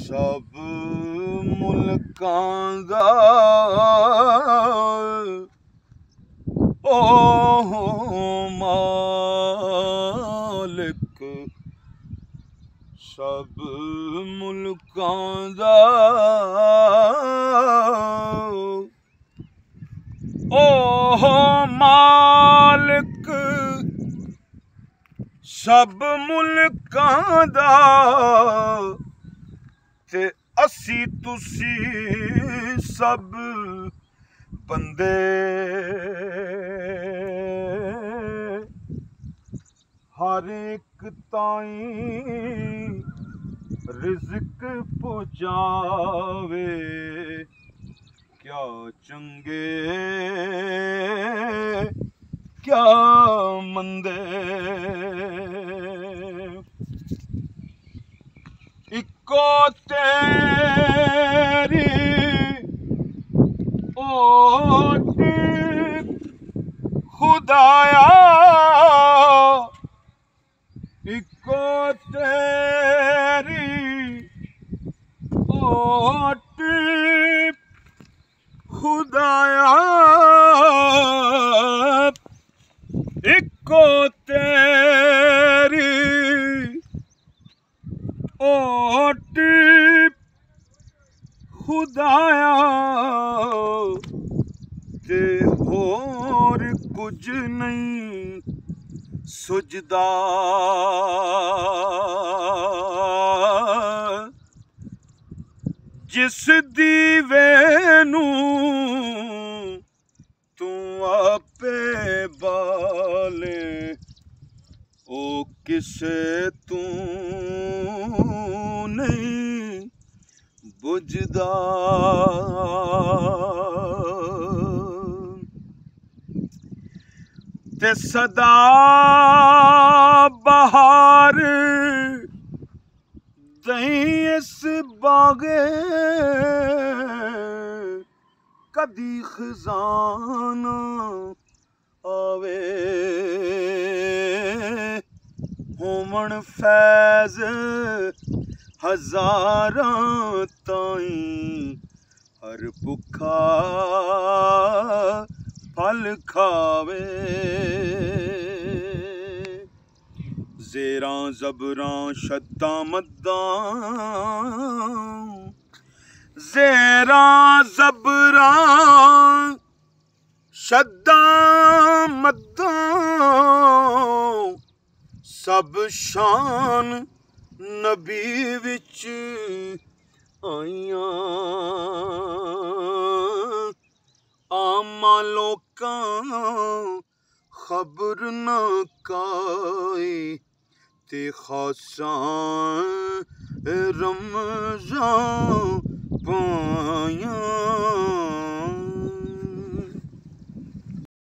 सब मुल्कां दा ओ मालिक, सब मुल्कां दा ओ मालिक, सब मुल्कां दा ते असी तुसी सब बंदे हर एक ताईं रिज़्क पहुँचावे। क्या चंगे क्या मंदे, इको तेरी ओट खुदाया, इको तेरी ओट खुदाया, इको तेरी ओट खुदाया, ते होर कुछ नहीं सुझदा। जिस दीवे नू तू आपे बाले, ओ किसे तू नहीं बुझदा। ते सदा बहार दहीं इस बागे, कदी खजाना आवे। होमन फैज हजारां ताईं, हर भुखा फल खावे। ज़ेरां ज़बरां शद्दां मद्दां, ज़ेरां ज़बरां शद्दां मद्दां, सब शान नबी विच आइयां। आमा लोकां खबर न काई, ते खासां रमज़ां पाइयां।